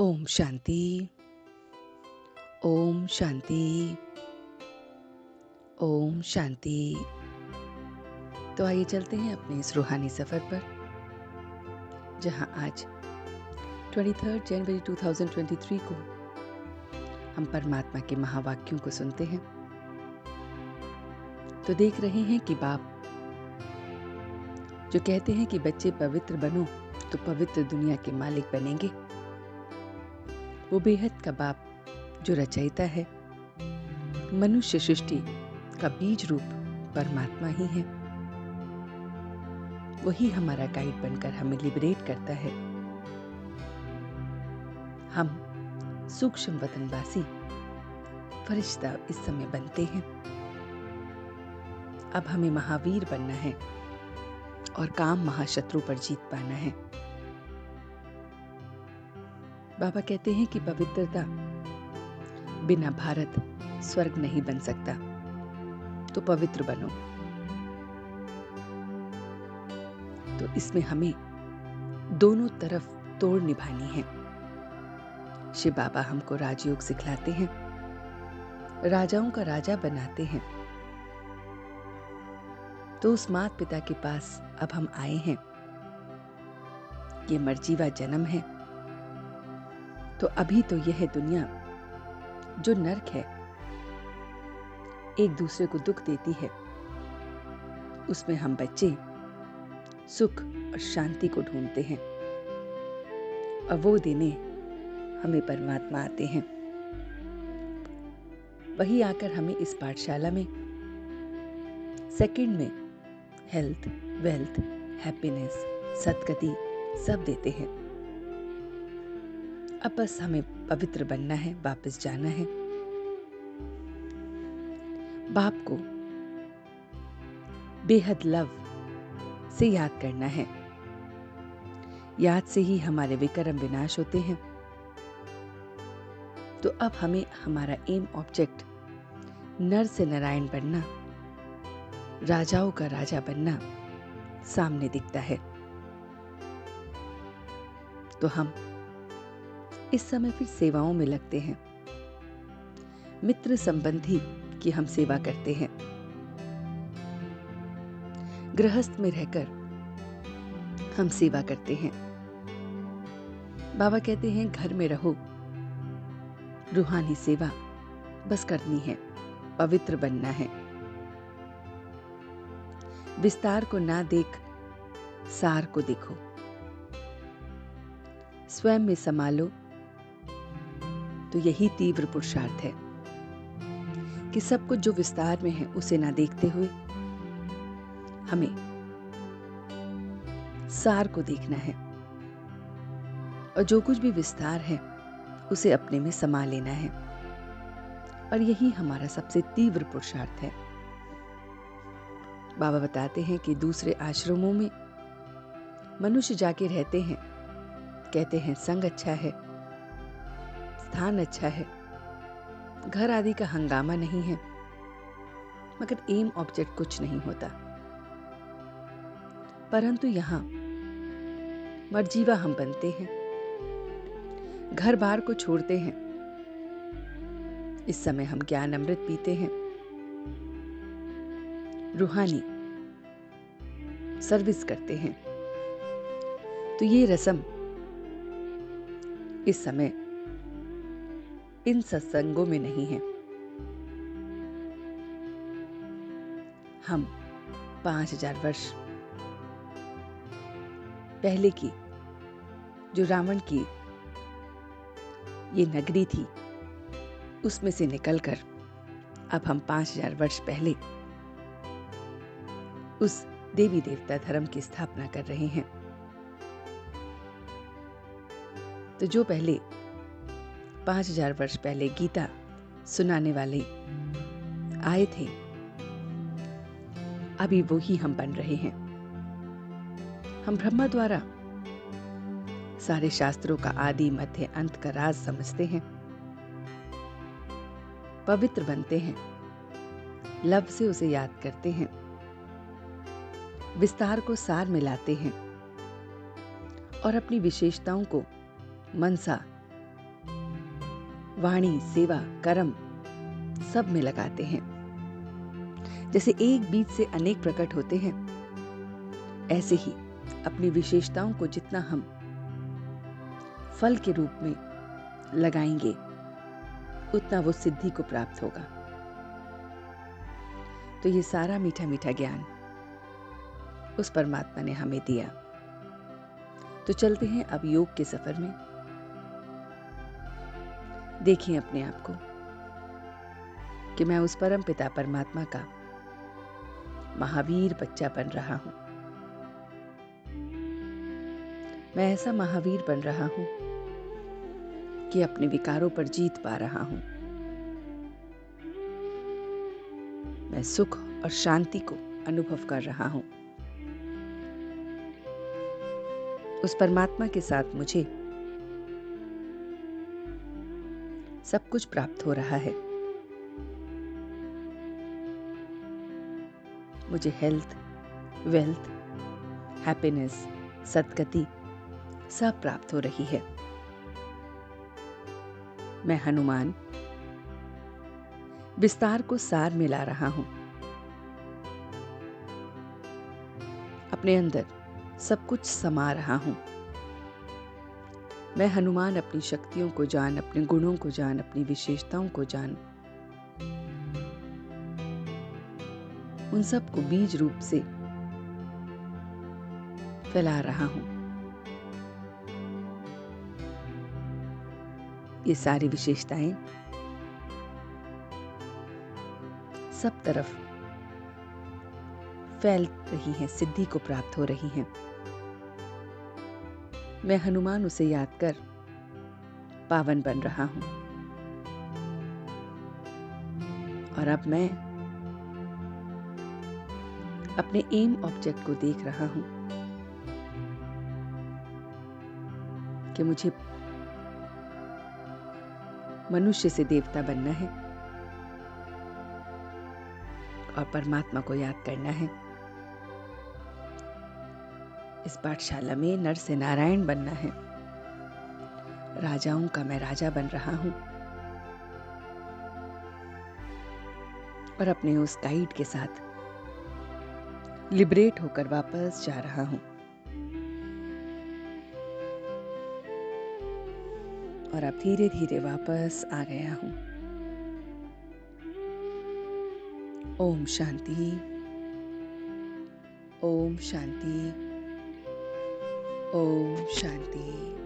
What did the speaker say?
ओम शांति। ओम शांति। ओम शांति। तो आइए चलते हैं अपने इस रूहानी सफर पर, जहां आज 23 जनवरी 2023 को हम परमात्मा के महावाक्यों को सुनते हैं। तो देख रहे हैं कि बाप जो कहते हैं कि बच्चे पवित्र बनो तो पवित्र दुनिया के मालिक बनेंगे, वो बेहद का बाप जो रचयिता है, मनुष्य सृष्टि का बीज रूप परमात्मा ही है। वही हमारा गाइड बनकर हमें लिबरेट करता है। हम सूक्ष्म वतनवासी फरिश्ता इस समय बनते हैं। अब हमें महावीर बनना है और काम महाशत्रु पर जीत पाना है। बाबा कहते हैं कि पवित्रता बिना भारत स्वर्ग नहीं बन सकता, तो पवित्र बनो। तो इसमें हमें दोनों तरफ तोड़ निभानी है। शिव बाबा हमको राजयोग सिखलाते हैं, राजाओं का राजा बनाते हैं। तो उस माता पिता के पास अब हम आए हैं। ये मर्जीवा जन्म है। तो अभी तो यह दुनिया जो नर्क है, एक दूसरे को दुख देती है, उसमें हम बच्चे सुख और शांति को ढूंढते हैं, और वो देने हमें परमात्मा आते हैं। वही आकर हमें इस पाठशाला में सेकंड में हेल्थ, वेल्थ, हैप्पीनेस, सद्गति सब देते हैं। अब बस हमें पवित्र बनना है, वापस जाना है। बाप को बेहद लव से याद करना है। याद से ही हमारे विकर्म विनाश होते हैं। तो अब हमें हमारा एम ऑब्जेक्ट नर से नारायण बनना, राजाओं का राजा बनना सामने दिखता है। तो हम इस समय फिर सेवाओं में लगते हैं। मित्र संबंधी की हम सेवा करते हैं। गृहस्थ में रहकर हम सेवा करते हैं। बाबा कहते हैं घर में रहो, रूहानी सेवा बस करनी है, पवित्र बनना है। विस्तार को ना देख सार को देखो। स्वयं में संभालो, तो यही तीव्र पुरुषार्थ है कि सब कुछ जो विस्तार में है उसे ना देखते हुए हमें सार को देखना है, और जो कुछ भी विस्तार है उसे अपने में समा लेना है। और यही हमारा सबसे तीव्र पुरुषार्थ है। बाबा बताते हैं कि दूसरे आश्रमों में मनुष्य जाके रहते हैं, कहते हैं संग अच्छा है, स्थान अच्छा है, घर आदि का हंगामा नहीं है, मगर एम ऑब्जेक्ट कुछ नहीं होता। परंतु यहां मर्जीवा हम बनते हैं, घर बार को छोड़ते हैं। इस समय हम ज्ञान अमृत पीते हैं, रूहानी सर्विस करते हैं। तो ये रस्म इस समय इन सत्संगों में नहीं है। हम 5000 वर्ष पहले की जो रावण की ये नगरी थी, उसमें से निकलकर अब हम 5000 वर्ष पहले उस देवी देवता धर्म की स्थापना कर रहे हैं। तो जो पहले 5000 वर्ष पहले गीता सुनाने वाले आए थे, अभी वो ही हम बन रहे हैं। हम ब्रह्मा द्वारा सारे शास्त्रों का आदि मध्य अंत का राज समझते हैं, पवित्र बनते हैं, लव से उसे याद करते हैं, विस्तार को सार में लाते हैं, और अपनी विशेषताओं को मनसा वाणी, सेवा, कर्म सब में लगाते हैं। जैसे एक बीज से अनेक प्रकट होते हैं, ऐसे ही अपनी विशेषताओं को जितना हम फल के रूप में लगाएंगे, उतना वो सिद्धि को प्राप्त होगा। तो ये सारा मीठा मीठा ज्ञान उस परमात्मा ने हमें दिया। तो चलते हैं अब योग के सफर में। देखिए अपने आप को कि मैं उस परम पिता परमात्मा का महावीर बच्चा बन रहा हूं। मैं ऐसा महावीर बन रहा हूं कि अपने विकारों पर जीत पा रहा हूं। मैं सुख और शांति को अनुभव कर रहा हूं। उस परमात्मा के साथ मुझे सब कुछ प्राप्त हो रहा है। मुझे हेल्थ, वेल्थ, हैप्पीनेस, सद्गति सब प्राप्त हो रही है। मैं हनुमान विस्तार को सार में ला रहा हूं। अपने अंदर सब कुछ समा रहा हूं। मैं हनुमान अपनी शक्तियों को जान, अपने गुणों को जान, अपनी विशेषताओं को जान, उन सब को बीज रूप से फैला रहा हूं। ये सारी विशेषताएं सब तरफ फैल रही हैं, सिद्धि को प्राप्त हो रही हैं। मैं हनुमान उसे याद कर पावन बन रहा हूं। और अब मैं अपने एम ऑब्जेक्ट को देख रहा हूं कि मुझे मनुष्य से देवता बनना है और परमात्मा को याद करना है। इस पाठशाला में नर से नारायण बनना है। राजाओं का मैं राजा बन रहा हूं और अपने उस गाइड के साथ लिबरेट होकर वापस जा रहा हूं। और अब धीरे धीरे वापस आ गया हूं। ओम शांति, ओम शांति, ओम शांति।